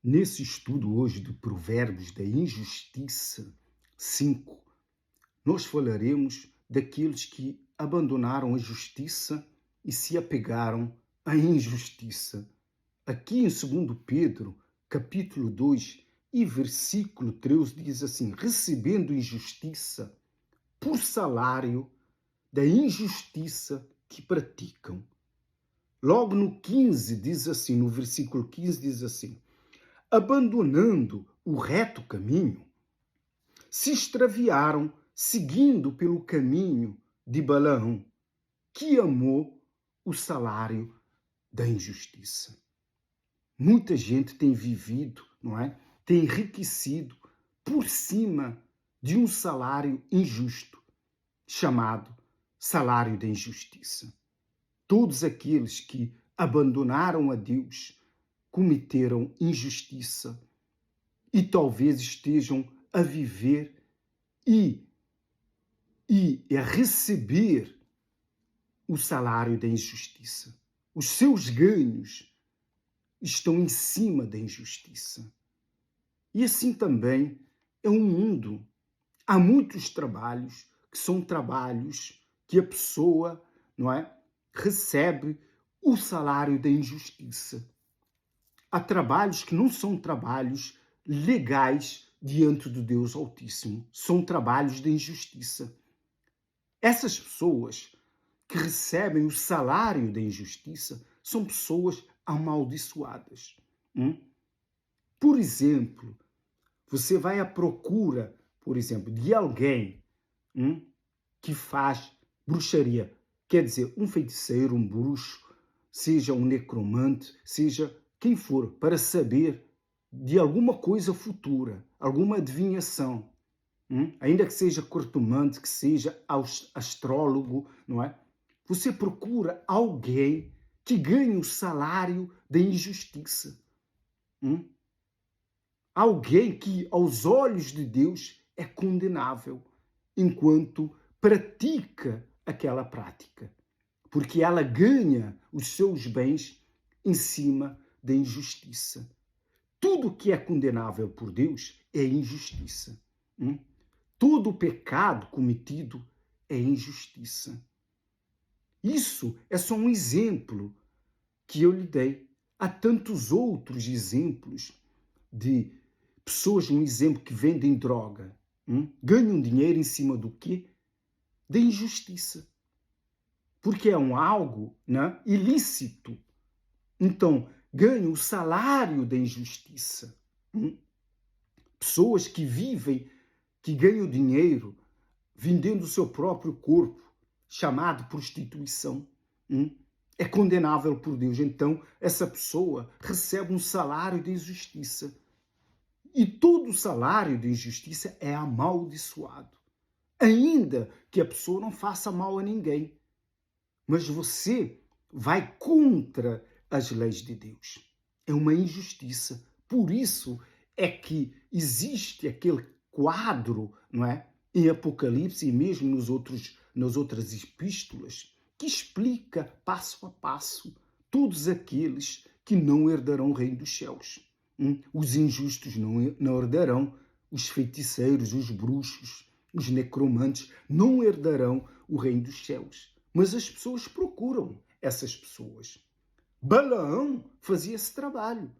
Nesse estudo hoje de Provérbios da Injustiça 5, nós falaremos daqueles que abandonaram a justiça e se apegaram à injustiça. Aqui em 2 Pedro, capítulo 2 e versículo 13 diz assim: recebendo injustiça por salário da injustiça que praticam. Logo no 15 diz assim, no versículo 15 diz assim: abandonando o reto caminho, se extraviaram seguindo pelo caminho de Balaão, que amou o salário da injustiça. Muita gente tem vivido, não é? Tem enriquecido por cima de um salário injusto, chamado salário da injustiça. Todos aqueles que abandonaram a Deus cometeram injustiça e talvez estejam a viver e a receber o salário da injustiça. Os seus ganhos estão em cima da injustiça. E assim também é um mundo. Há muitos trabalhos que são trabalhos que a pessoa, não é, recebe o salário da injustiça. Há trabalhos que não são trabalhos legais diante do Deus Altíssimo. São trabalhos de injustiça. Essas pessoas que recebem o salário da injustiça são pessoas amaldiçoadas. Por exemplo, você vai à procura, por exemplo, de alguém que faz bruxaria. Quer dizer, um feiticeiro, um bruxo, seja um necromante, seja quem for, para saber de alguma coisa futura, alguma adivinhação. Ainda que seja cartomante, que seja astrólogo, não é? Você procura alguém que ganhe o salário da injustiça. Alguém que, aos olhos de Deus, é condenável, enquanto pratica aquela prática. Porque ela ganha os seus bens em cima da injustiça. Tudo que é condenável por Deus é injustiça. Todo pecado cometido é injustiça. Isso é só um exemplo que eu lhe dei. Há tantos outros exemplos de pessoas, um exemplo, que vendem droga. Ganham dinheiro em cima do quê? Da injustiça. Porque é algo, né, ilícito. Então, ganham o salário da injustiça. Pessoas que vivem, que ganham dinheiro vendendo o seu próprio corpo, chamado prostituição, é condenável por Deus. Então, essa pessoa recebe um salário de injustiça. E todo salário de injustiça é amaldiçoado. Ainda que a pessoa não faça mal a ninguém. Mas você vai contra as leis de Deus. É uma injustiça. Por isso é que existe aquele quadro, não é? Em Apocalipse e mesmo nas outras epístolas, que explica passo a passo todos aqueles que não herdarão o reino dos céus. Os injustos não herdarão, os feiticeiros, os bruxos, os necromantes não herdarão o reino dos céus. Mas as pessoas procuram essas pessoas. Balaão fazia esse trabalho.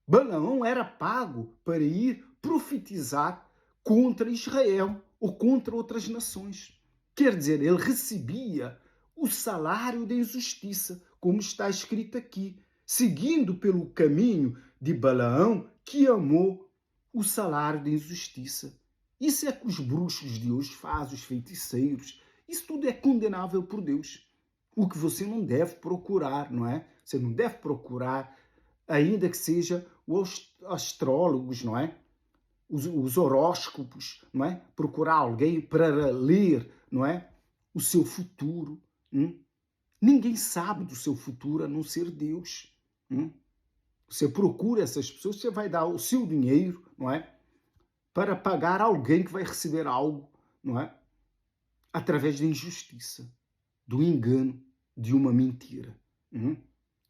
Balaão era pago para ir profetizar contra Israel ou contra outras nações. Quer dizer, ele recebia o salário da injustiça, como está escrito aqui, seguindo pelo caminho de Balaão, que amou o salário da injustiça. Isso é que os bruxos de hoje fazem, os feiticeiros. Isso tudo é condenável por Deus. O que você não deve procurar, não é? Você não deve procurar, ainda que seja os astrólogos, não é? Os horóscopos, não é? Procurar alguém para ler, não é? O seu futuro. Ninguém sabe do seu futuro a não ser Deus. Você procura essas pessoas, você vai dar o seu dinheiro, não é? Para pagar alguém que vai receber algo, não é? Através da injustiça, do engano, de uma mentira.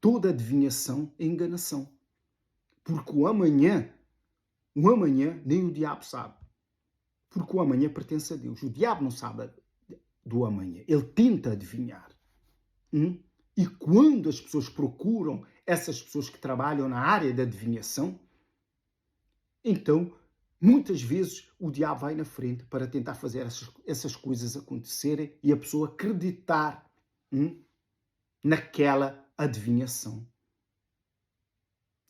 Toda adivinhação é enganação. Porque o amanhã nem o diabo sabe. Porque o amanhã pertence a Deus. O diabo não sabe do amanhã. Ele tenta adivinhar. E quando as pessoas procuram essas pessoas que trabalham na área da adivinhação, então, muitas vezes, o diabo vai na frente para tentar fazer essas coisas acontecerem e a pessoa acreditar naquela adivinhação.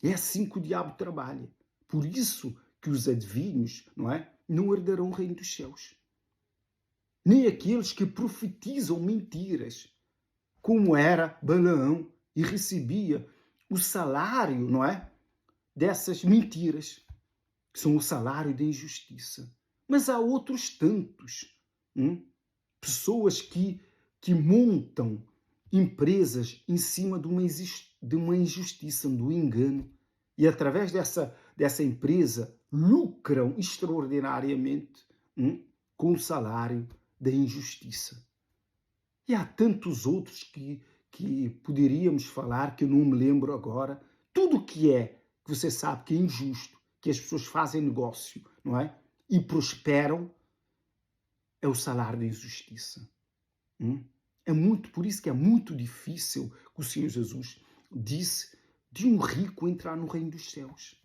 É assim que o diabo trabalha. Por isso que os adivinhos, não herdarão o reino dos céus. Nem aqueles que profetizam mentiras, como era Balaão, e recebia o salário, dessas mentiras, que são o salário da injustiça. Mas há outros tantos, pessoas que montam empresas em cima de uma injustiça, do engano, e através dessa empresa lucram extraordinariamente com o salário da injustiça. E há tantos outros que poderíamos falar, que eu não me lembro agora. Tudo que você sabe que é injusto, que as pessoas fazem negócio, e prosperam, é o salário da injustiça. Por isso que é muito difícil que o Senhor Jesus disse de um rico entrar no reino dos céus.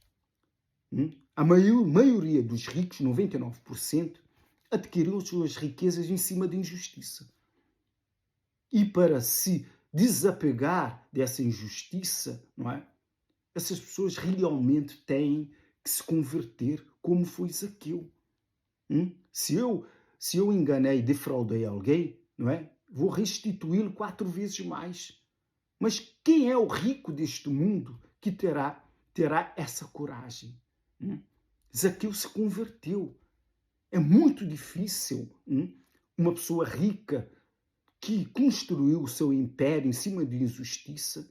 A maioria dos ricos, 99%, adquiriu suas riquezas em cima da injustiça. E para se desapegar dessa injustiça, essas pessoas realmente têm que se converter, como foi Zaqueu. Se eu enganei, defraudei alguém, vou restituí-lo 4 vezes mais. Mas quem é o rico deste mundo que terá essa coragem? Zaqueu se converteu. É muito difícil uma pessoa rica que construiu o seu império em cima de injustiça,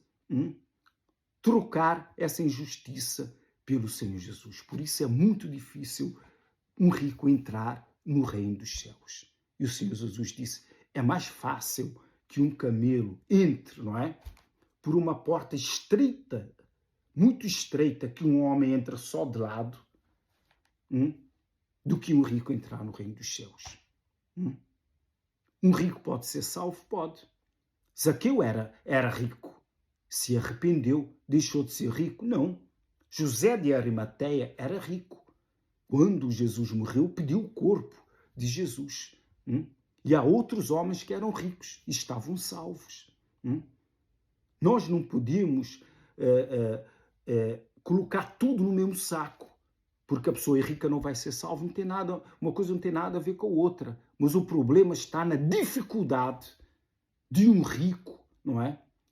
trocar essa injustiça pelo Senhor Jesus. Por isso é muito difícil um rico entrar no reino dos céus. E o Senhor Jesus disse, é mais fácil que um camelo entre, por uma porta estreita, muito estreita, que um homem entra só de lado, do que um rico entrar no reino dos céus. Um rico pode ser salvo? Pode. Zaqueu era rico. Se arrependeu, deixou de ser rico? Não. José de Arimateia era rico. Quando Jesus morreu, pediu o corpo de Jesus. E há outros homens que eram ricos e estavam salvos. Nós não podemos colocar tudo no mesmo saco, porque a pessoa rica não vai ser salva. Uma coisa não tem nada a ver com a outra. Mas o problema está na dificuldade de um rico,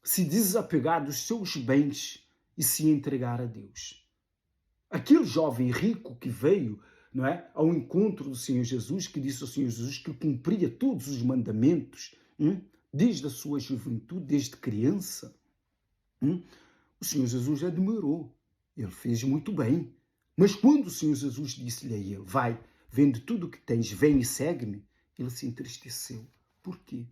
se desapegar dos seus bens e se entregar a Deus. Aquele jovem rico que veio, ao encontro do Senhor Jesus, que disse ao Senhor Jesus que cumpria todos os mandamentos, desde a sua juventude, desde criança, o Senhor Jesus admirou. Ele fez muito bem. Mas quando o Senhor Jesus disse-lhe a ele, vai, vende tudo o que tens, vem e segue-me, ele se entristeceu. Por quê?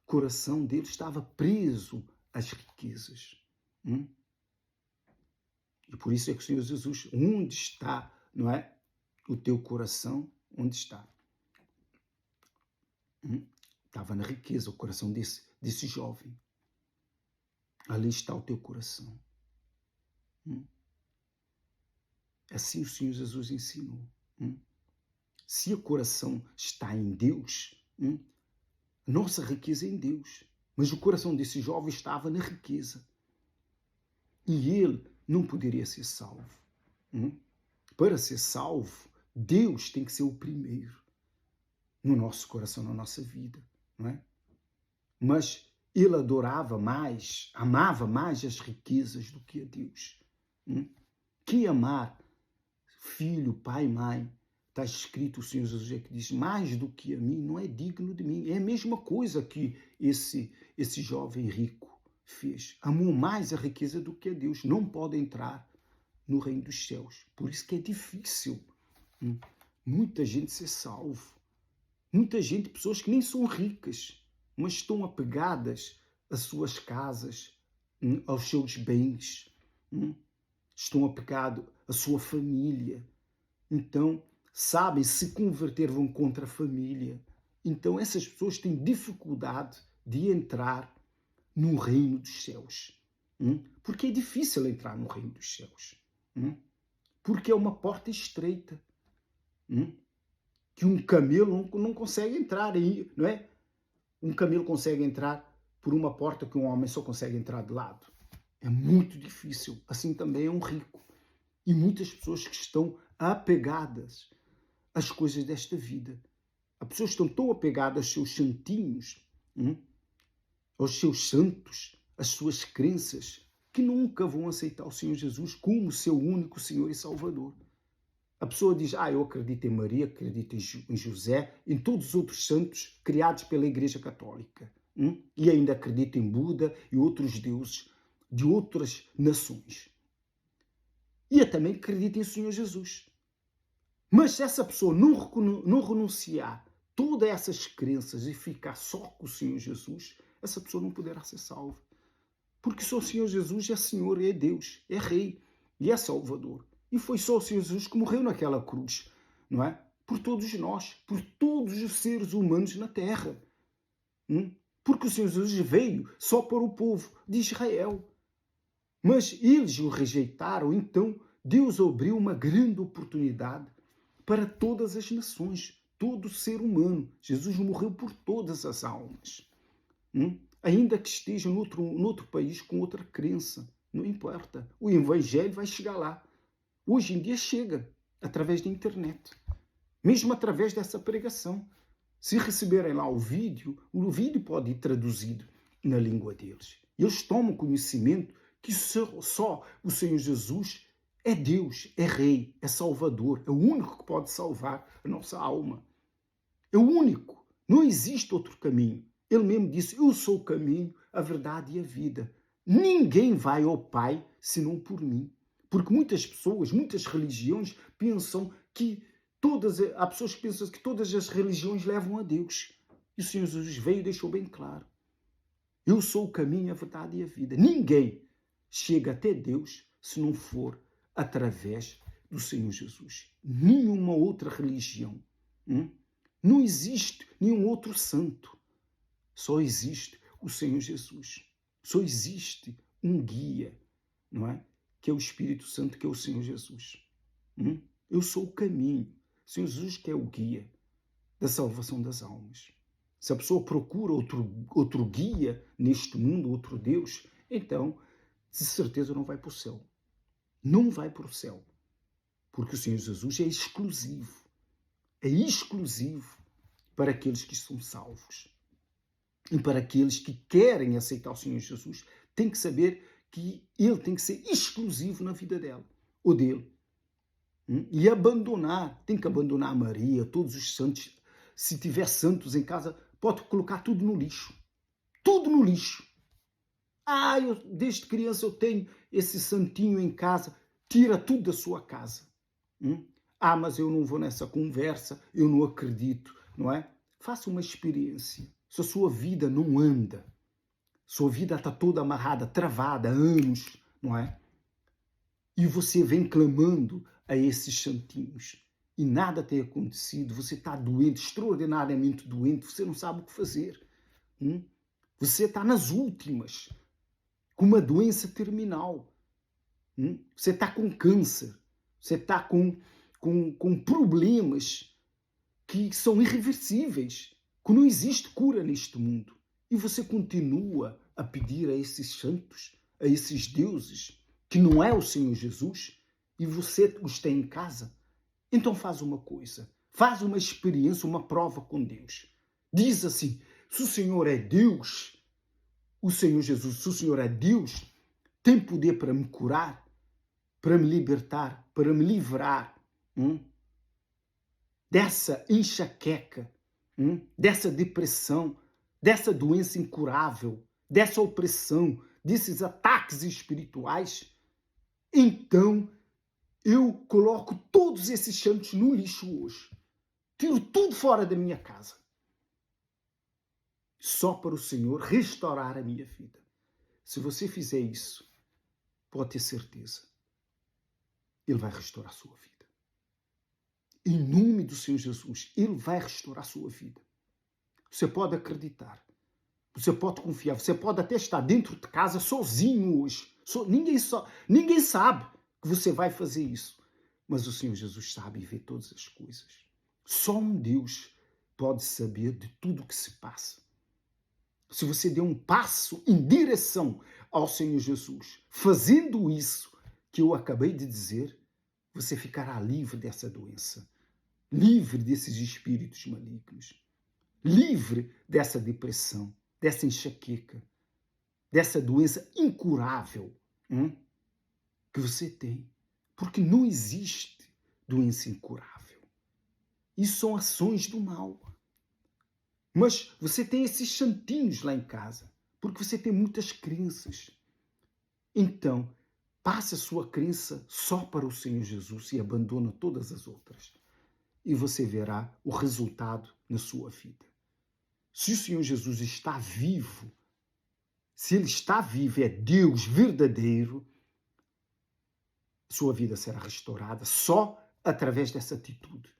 O coração dele estava preso às riquezas. E por isso é que o Senhor Jesus, onde está, o teu coração, onde está? Estava na riqueza, o coração desse jovem. Ali está o teu coração. Assim o Senhor Jesus ensinou. Se o coração está em Deus, nossa riqueza é em Deus. Mas o coração desse jovem estava na riqueza. E ele não poderia ser salvo. Para ser salvo, Deus tem que ser o primeiro no nosso coração, na nossa vida. Mas ele adorava mais, amava mais as riquezas do que a Deus. Que amar filho, pai, mãe, está escrito, o Senhor Jesus é que diz, mais do que a mim, não é digno de mim. É a mesma coisa que esse jovem rico fez. Amou mais a riqueza do que a Deus. Não pode entrar no reino dos céus. Por isso que é difícil muita gente ser salvo. Muita gente, pessoas que nem são ricas, mas estão apegadas às suas casas, aos seus bens. estão apegados à sua família. Então, sabem, se converter vão contra a família. Então, essas pessoas têm dificuldade de entrar no reino dos céus. Porque é difícil entrar no reino dos céus. Porque é uma porta estreita. Que um camelo não consegue entrar aí, não é? Um camelo consegue entrar por uma porta que um homem só consegue entrar de lado. É muito difícil. Assim também é um rico. E muitas pessoas que estão apegadas às coisas desta vida. As pessoas estão tão apegadas aos seus santinhos, aos seus santos, às suas crenças, que nunca vão aceitar o Senhor Jesus como seu único Senhor e Salvador. A pessoa diz, eu acredito em Maria, acredito em José, em todos os outros santos criados pela Igreja Católica. E ainda acredito em Buda e outros deuses de outras nações. E eu também acredito em Senhor Jesus. Mas se essa pessoa não renunciar todas essas crenças e ficar só com o Senhor Jesus, essa pessoa não poderá ser salva. Porque só o Senhor Jesus é Senhor, é Deus, é Rei e é Salvador. E foi só o Senhor Jesus que morreu naquela cruz, não é? Por todos nós, por todos os seres humanos na Terra. Porque o Senhor Jesus veio só para o povo de Israel. Mas eles o rejeitaram, então Deus abriu uma grande oportunidade para todas as nações, todo ser humano. Jesus morreu por todas as almas. Ainda que estejam noutro país com outra crença, não importa. O Evangelho vai chegar lá. Hoje em dia chega, através da internet. Mesmo através dessa pregação. Se receberem lá o vídeo pode ir traduzido na língua deles. Eles tomam conhecimento que só o Senhor Jesus é Deus, é Rei, é Salvador, é o único que pode salvar a nossa alma. É o único. Não existe outro caminho. Ele mesmo disse, eu sou o caminho, a verdade e a vida. Ninguém vai ao Pai senão por mim. Porque muitas pessoas, muitas religiões pensam que há pessoas que pensam que todas as religiões levam a Deus. E o Senhor Jesus veio e deixou bem claro. Eu sou o caminho, a verdade e a vida. Ninguém chega até Deus se não for através do Senhor Jesus. Nenhuma outra religião. Não existe nenhum outro santo. Só existe o Senhor Jesus. Só existe um guia, não é? Que é o Espírito Santo, que é o Senhor Jesus. Eu sou o caminho. O Senhor Jesus que é o guia da salvação das almas. Se a pessoa procura outro guia neste mundo, outro Deus, então, de certeza não vai para o céu. Não vai para o céu. Porque o Senhor Jesus é exclusivo. É exclusivo para aqueles que são salvos. E para aqueles que querem aceitar o Senhor Jesus, tem que saber que ele tem que ser exclusivo na vida dela, ou dele. E tem que abandonar a Maria, todos os santos. Se tiver santos em casa, pode colocar tudo no lixo. Tudo no lixo. Desde criança eu tenho esse santinho em casa. Tira tudo da sua casa. Mas eu não vou nessa conversa, eu não acredito, não é? Faça uma experiência. Se a sua vida não anda, sua vida está toda amarrada, travada há anos, não é? E você vem clamando a esses santinhos e nada tem acontecido, você está doente, extraordinariamente doente, você não sabe o que fazer. Você está nas últimas, com uma doença terminal. Você está com câncer, você está com problemas que são irreversíveis, que não existe cura neste mundo. E você continua a pedir a esses santos, a esses deuses, que não é o Senhor Jesus, e você os tem em casa. Então faz uma coisa, faz uma experiência, uma prova com Deus. Diz assim, se o Senhor é Deus, o Senhor Jesus, se o Senhor é Deus, tem poder para me curar, para me libertar, para me livrar dessa enxaqueca, dessa depressão, dessa doença incurável, dessa opressão, desses ataques espirituais, então eu coloco todos esses santos no lixo hoje. Tiro tudo fora da minha casa. Só para o Senhor restaurar a minha vida. Se você fizer isso, pode ter certeza. Ele vai restaurar a sua vida. Em nome do Senhor Jesus, Ele vai restaurar a sua vida. Você pode acreditar. Você pode confiar. Você pode até estar dentro de casa sozinho hoje. Ninguém sabe que você vai fazer isso. Mas o Senhor Jesus sabe e vê todas as coisas. Só um Deus pode saber de tudo o que se passa. Se você der um passo em direção ao Senhor Jesus, fazendo isso que eu acabei de dizer, você ficará livre dessa doença, livre desses espíritos malignos, livre dessa depressão, dessa enxaqueca, dessa doença incurável que você tem. Porque não existe doença incurável. Isso são ações do mal. Mas você tem esses santinhos lá em casa, porque você tem muitas crenças. Então, passe a sua crença só para o Senhor Jesus e abandona todas as outras. E você verá o resultado na sua vida. Se o Senhor Jesus está vivo, se Ele está vivo, é Deus verdadeiro, sua vida será restaurada só através dessa atitude.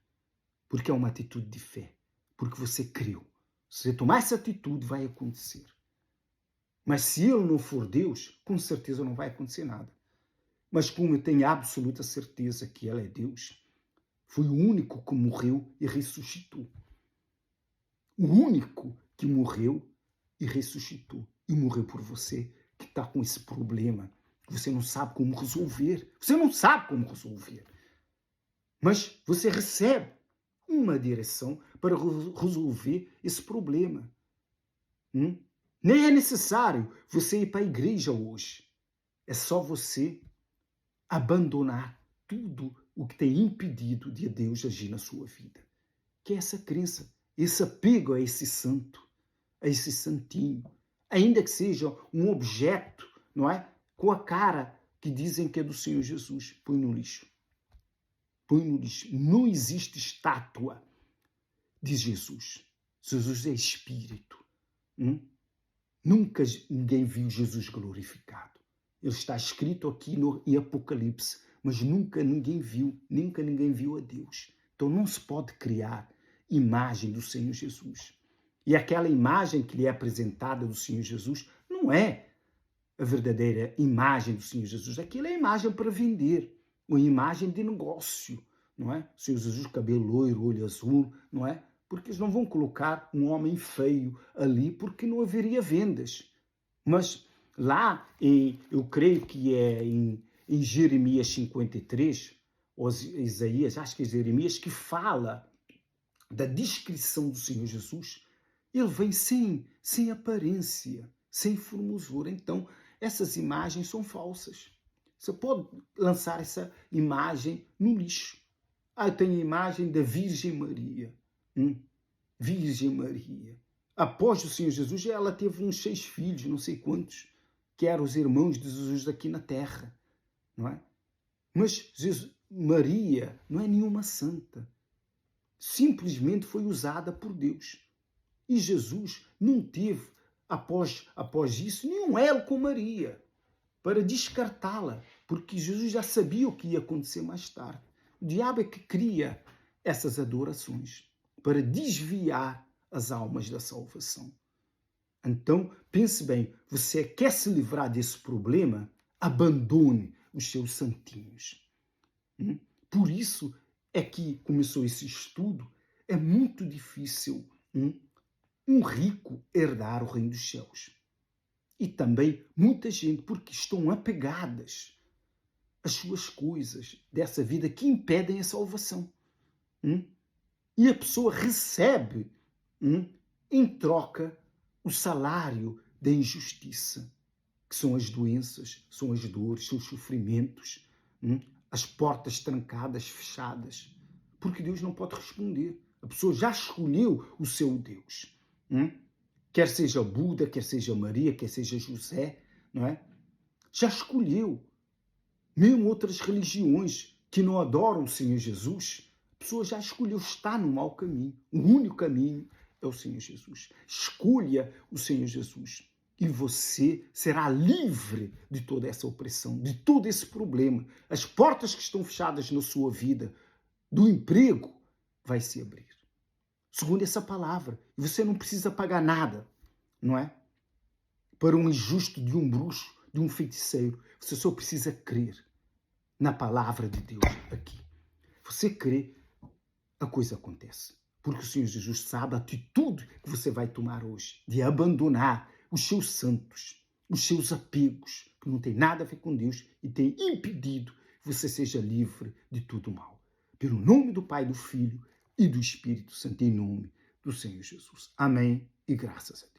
Porque é uma atitude de fé. Porque você creu. Se você tomar essa atitude, vai acontecer. Mas se Ele não for Deus, com certeza não vai acontecer nada. Mas como eu tenho absoluta certeza que Ele é Deus, foi o único que morreu e ressuscitou. O único que morreu e ressuscitou. E morreu por você que está com esse problema. Você não sabe como resolver. Você não sabe como resolver. Mas você recebe uma direção para resolver esse problema. Nem é necessário você ir para a igreja hoje. É só você abandonar tudo o que tem impedido de Deus agir na sua vida. Que é essa crença, esse apego a esse santo, a esse santinho. Ainda que seja um objeto, não é? Com a cara que dizem que é do Senhor Jesus. Põe no lixo. Põe no lixo. Não existe estátua de Jesus. Jesus é Espírito. Nunca ninguém viu Jesus glorificado. Ele está escrito aqui em Apocalipse, mas nunca ninguém viu a Deus. Então não se pode criar imagem do Senhor Jesus. E aquela imagem que lhe é apresentada do Senhor Jesus não é a verdadeira imagem do Senhor Jesus. Aquilo é imagem para vender, uma imagem de negócio, não é? O Senhor Jesus, cabelo loiro, olho azul, não é? Porque eles não vão colocar um homem feio ali porque não haveria vendas. Mas lá, eu creio que é em Jeremias 53, ou Isaías, acho que é Jeremias, que fala da descrição do Senhor Jesus. Ele vem sem aparência, sem formosura. Então, essas imagens são falsas. Você pode lançar essa imagem no lixo. Eu tenho a imagem da Virgem Maria. Virgem Maria. Após o Senhor Jesus, ela teve uns 6 filhos, não sei quantos, que eram os irmãos de Jesus aqui na terra. Não é? Mas Maria não é nenhuma santa. Simplesmente foi usada por Deus. E Jesus não teve, após isso, nenhum elo com Maria para descartá-la, porque Jesus já sabia o que ia acontecer mais tarde. O diabo é que cria essas adorações para desviar as almas da salvação. Então, pense bem, você quer se livrar desse problema? Abandone os seus santinhos. Por isso é que começou esse estudo. É muito difícil um rico herdar o reino dos céus. E também muita gente, porque estão apegadas às suas coisas dessa vida que impedem a salvação. E a pessoa recebe, em troca, o salário da injustiça, que são as doenças, são as dores, são os sofrimentos, as portas trancadas, fechadas. Porque Deus não pode responder. A pessoa já escolheu o seu Deus. Quer seja Buda, quer seja Maria, quer seja José, não é? Já escolheu. Mesmo outras religiões que não adoram o Senhor Jesus, a pessoa já escolheu estar no mau caminho. O único caminho é o Senhor Jesus. Escolha o Senhor Jesus. e você será livre de toda essa opressão, de todo esse problema. As portas que estão fechadas na sua vida, do emprego, vai se abrir. Segundo essa palavra. E você não precisa pagar nada, não é? Para um injusto, de um bruxo, de um feiticeiro. Você só precisa crer na palavra de Deus aqui. Você crê, a coisa acontece. Porque o Senhor Jesus sabe a atitude que você vai tomar hoje, de abandonar os seus santos, os seus apegos, que não tem nada a ver com Deus e tem impedido que você seja livre de tudo mal. Pelo nome do Pai, do Filho e do Espírito Santo, em nome do Senhor Jesus. Amém e graças a Deus.